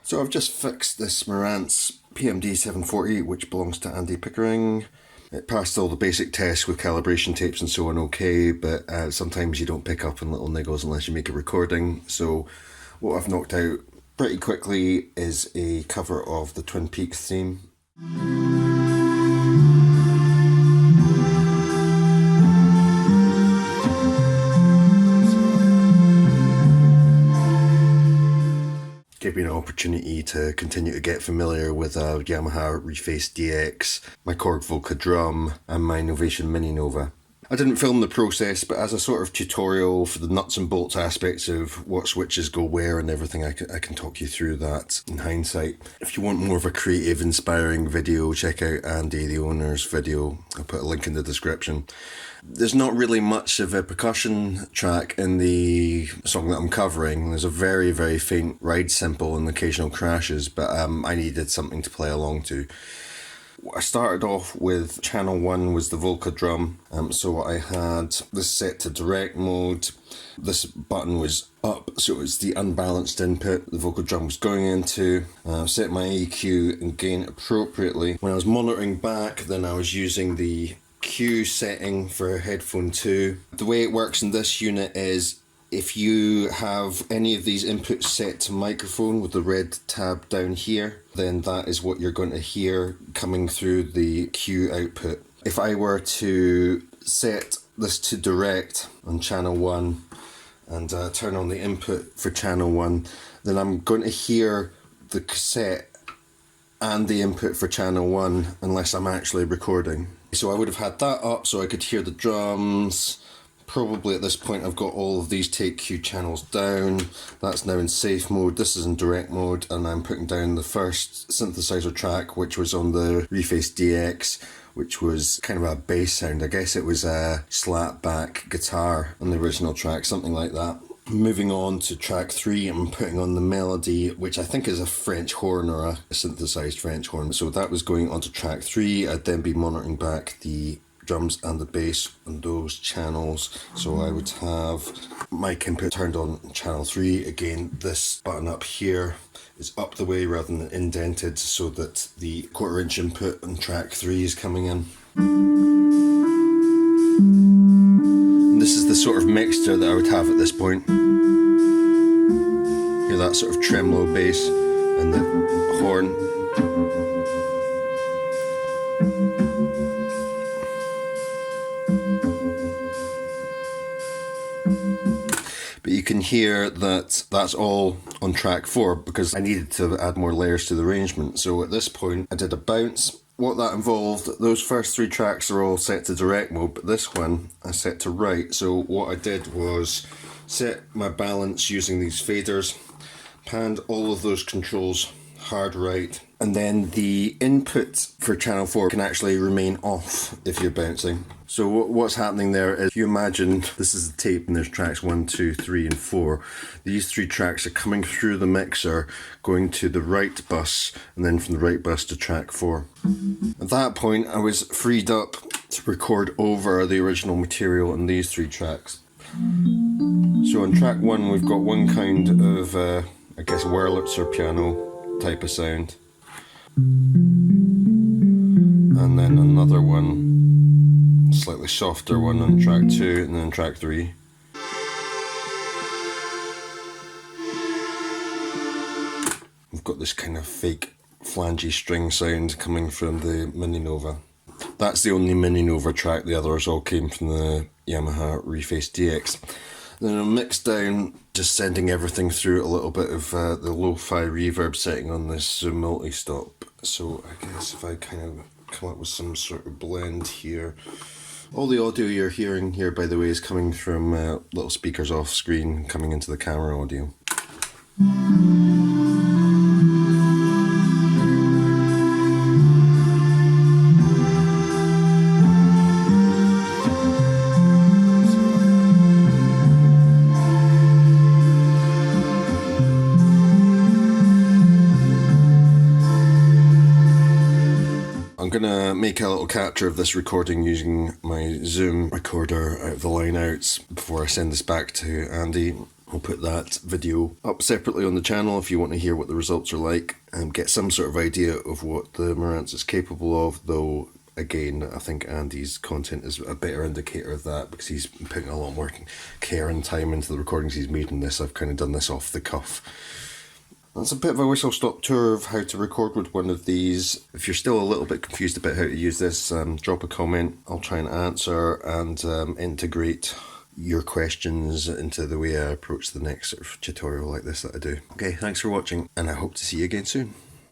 So I've just fixed this Marantz PMD740, which belongs to Andy Pickering. It passed all the basic tests with calibration tapes and so on okay, but sometimes you don't pick up on little niggles unless you make a recording. So what I've knocked out pretty quickly is a cover of the Twin Peaks theme. Gave me an opportunity to continue to get familiar with a Yamaha Reface DX, my Korg Volca drum, and my Novation Mini Nova. I didn't film the process, but as a sort of tutorial for the nuts and bolts aspects of what switches go where and everything, I can talk you through that in hindsight. If you want more of a creative, inspiring video, check out Andy, the owner's video. I'll put a link in the description. There's not really much of a percussion track in the song that I'm covering. There's a very, very faint ride cymbal and occasional crashes, but I needed something to play along to. I started off with channel 1 was the Volca drum, so I had this set to direct mode. This button was up, so it was the unbalanced input the Volca drum was going into. Set my EQ and gain appropriately. When I was monitoring back, then I was using the Q setting for headphone 2. The way it works in this unit is if you have any of these inputs set to microphone with the red tab down here, then that is what you're going to hear coming through the Q output. If I were to set this to direct on channel 1 and turn on the input for channel 1, then I'm going to hear the cassette and the input for channel 1 unless I'm actually recording. So I would have had that up so I could hear the drums. Probably at this point I've got all of these take cue channels down. That's now in safe mode, this is in direct mode, and I'm putting down the first synthesizer track, which was on the Reface DX, which was kind of a bass sound. I guess it was a slapback guitar on the original track, something like that. Moving on to track 3, I'm putting on the melody, which I think is a French horn or a synthesized French horn. So that was going onto track 3. I'd then be monitoring back the drums and the bass on those channels. So I would have mic input turned on channel 3. Again, this button up here is up the way rather than indented so that the 1/4 inch input on track 3 is coming in. And this is the sort of mixture that I would have at this point. Hear that sort of tremolo bass and the horn. But you can hear that that's all on track 4 because I needed to add more layers to the arrangement. So at this point I did a bounce. What that involved, those first 3 tracks are all set to direct mode, but this one I set to right. So what I did was set my balance using these faders, panned all of those controls hard right, and then the input for channel 4 can actually remain off if you're bouncing. So what's happening there is, you imagine this is the tape and there's tracks 1, 2, 3 and 4. These 3 tracks are coming through the mixer, going to the right bus, and then from the right bus to track 4. At that point I was freed up to record over the original material on these 3 tracks. So on track 1 we've got one kind of, I guess, Wurlitzer piano type of sound. And then another one, slightly softer one on track 2, and then track 3. We've got this kind of fake flangey string sound coming from the Mini Nova. That's the only Mini Nova track, the others all came from the Yamaha Reface DX. Then I'll mix down, just sending everything through a little bit of the lo-fi reverb setting on this multi-stop. So I guess if I kind of come up with some sort of blend here. All the audio you're hearing here, by the way, is coming from little speakers off screen coming into the camera audio. I'm gonna make a little capture of this recording using my Zoom recorder out of the line outs before I send this back to Andy. I'll put that video up separately on the channel if you want to hear what the results are like and get some sort of idea of what the Marantz is capable of, though again, I think Andy's content is a better indicator of that because he's putting a lot more care and time into the recordings he's made in this. I've kind of done this off the cuff. That's a bit of a whistle-stop tour of how to record with one of these. If you're still a little bit confused about how to use this, drop a comment. I'll try and answer and integrate your questions into the way I approach the next sort of tutorial like this that I do. Okay, thanks for watching, and I hope to see you again soon.